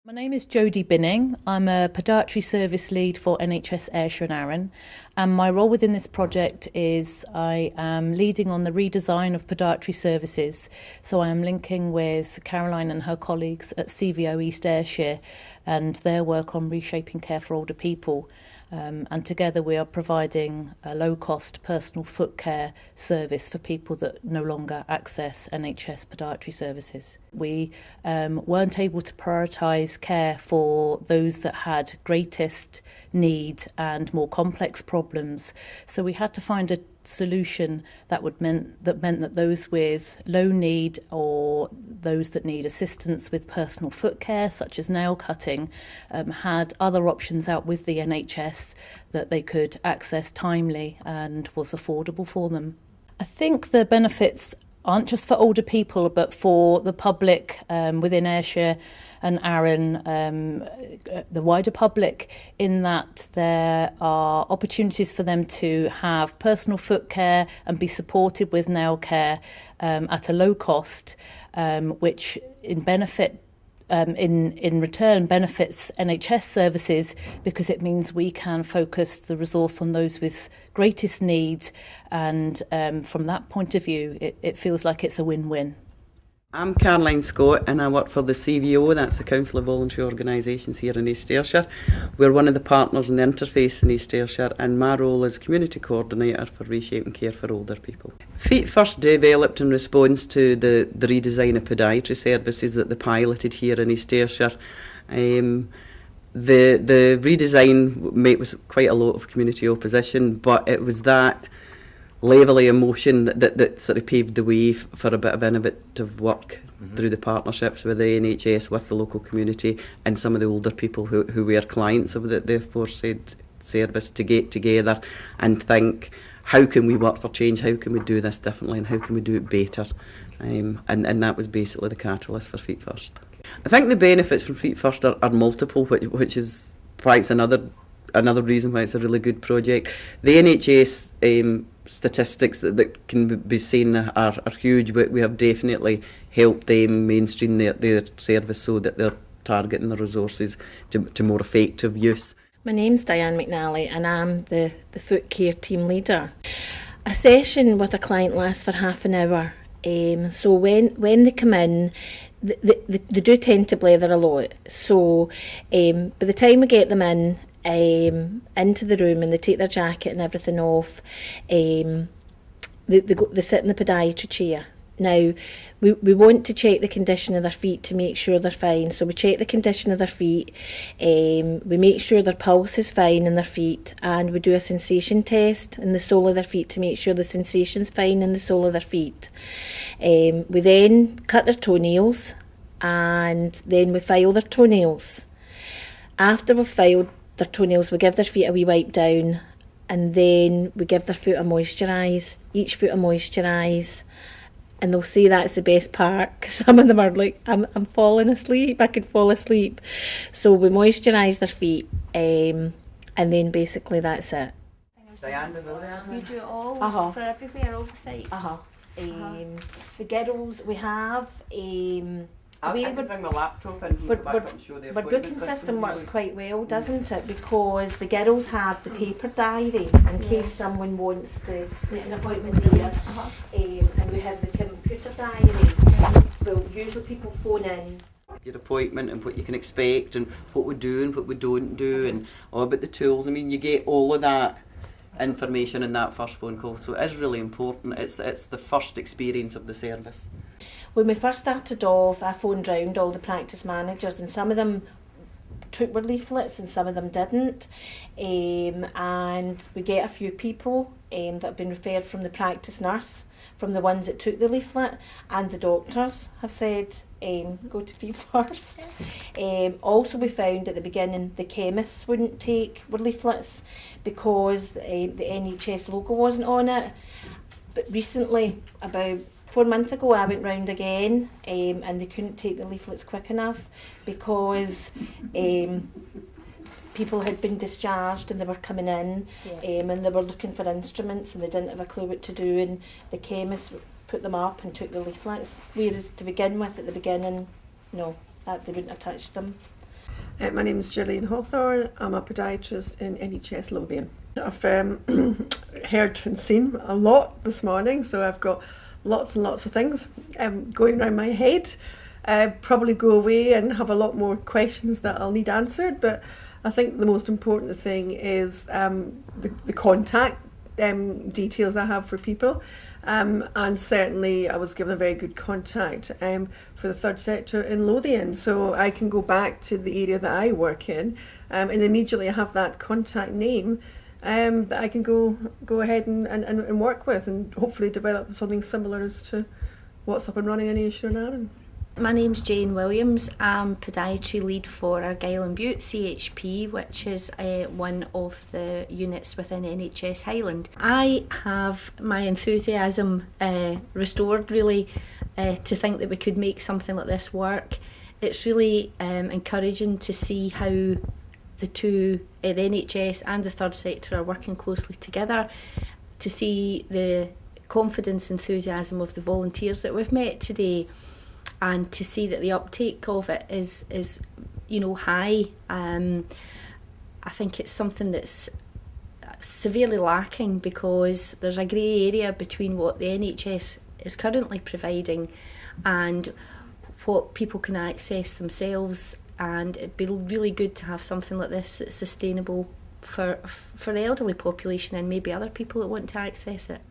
My name is Jodie Binning. I'm a podiatry service lead for NHS Ayrshire and Arran, and my role within this project is I am leading on the redesign of podiatry services. So I am linking with Caroline and her colleagues at CVO East Ayrshire and their work on reshaping care for older people. And together we are providing a low-cost personal foot care service for people that no longer access NHS podiatry services. We weren't able to prioritise care for those that had greatest need and more complex problems, so we had to find a solution that meant that those with low need or those that need assistance with personal foot care, such as nail cutting, had other options out with the NHS that they could access timely and was affordable for them. I think the benefits aren't just for older people, but for the public within Ayrshire and Arran, the wider public, in that there are opportunities for them to have personal foot care and be supported with nail care at a low cost, which in return benefits NHS services, because it means we can focus the resource on those with greatest need, and from that point of view it feels like it's a win-win. I'm Caroline Scott and I work for the CVO, that's the Council of Voluntary Organisations here in East Ayrshire. We're one of the partners in the interface in East Ayrshire, and my role is Community Coordinator for Reshaping Care for Older People. Feet First developed in response to the redesign of podiatry services that they piloted here in East Ayrshire. The redesign met with quite a lot of community opposition, but it was that level of emotion that sort of paved the way for a bit of innovative work through the partnerships with the NHS, with the local community and some of the older people who were clients of the aforesaid service, to get together and think, how can we work for change, how can we do this differently and how can we do it better, and that was basically the catalyst for Feet First. I think the benefits from Feet First are multiple, which is why it's another reason why it's a really good project. The NHS statistics that can be seen are huge, but we have definitely helped them mainstream their service so that they're targeting the resources to more effective use. My name's Diane McNally and I'm the foot care team leader. A session with a client lasts for half an hour. So when they come in, they do tend to blether a lot. So by the time we get them in, into the room and they take their jacket and everything off, they sit in the podiatry chair. Now, we want to check the condition of their feet to make sure they're fine. So we check the condition of their feet, we make sure their pulse is fine in their feet, and we do a sensation test in the sole of their feet to make sure the sensation's fine in the sole of their feet. We then cut their toenails and then we file their toenails. After we've filed their toenails, we give their feet a wee wipe down, and then we give their foot a moisturise, each foot a moisturise, and they'll say that's the best part, because some of them are like, I'm falling asleep, I could fall asleep. So we moisturise their feet, and then basically that's it. You do it all for everywhere, all the sites? The girls, we have I can bring my laptop in But back up and show the Our appointment booking system works really. quite well, doesn't it? Because the girls have the paper diary in case someone wants to make an appointment there, and we have the computer diary. Well, usually people phone in. Your appointment and what you can expect and what we do and what we don't do and all about the tools. I mean, you get all of that information in that first phone call, so it is really important. It's the first experience of the service. When we first started off, I phoned round all the practice managers, and some of them took our leaflets and some of them didn't. And we get a few people that have been referred from the practice nurse, from the ones that took the leaflet, and the doctors have said, go to Feet First. Also, we found at the beginning the chemists wouldn't take our leaflets because the NHS logo wasn't on it. But recently, about 4 months ago, I went round again, and they couldn't take the leaflets quick enough because people had been discharged and they were coming in, and they were looking for instruments and they didn't have a clue what to do, and the chemists put them up and took the leaflets. Whereas to begin with, at the beginning, no, that they wouldn't have touched them. My name is Gillian Hawthorne. I'm a podiatrist in NHS Lothian. I've heard and seen a lot this morning, so I've got lots and lots of things going around my head. Probably go away and have a lot more questions that I'll need answered, but I think the most important thing is the contact details I have for people. And certainly I was given a very good contact for the third sector in Lothian, so I can go back to the area that I work in and immediately have that contact name that I can go ahead and work with and hopefully develop something similar as to what's up and running in Ayrshire and Arran. My name's Jane Williams. I'm podiatry lead for Argyll and Bute CHP, which is one of the units within NHS Highland. I have my enthusiasm restored really to think that we could make something like this work. It's really encouraging to see how the two, the NHS and the third sector, are working closely together, to see the confidence, enthusiasm of the volunteers that we've met today, and to see that the uptake of it is high. I think it's something that's severely lacking, because there's a grey area between what the NHS is currently providing and what people can access themselves, and it'd be really good to have something like this that's sustainable for the elderly population and maybe other people that want to access it.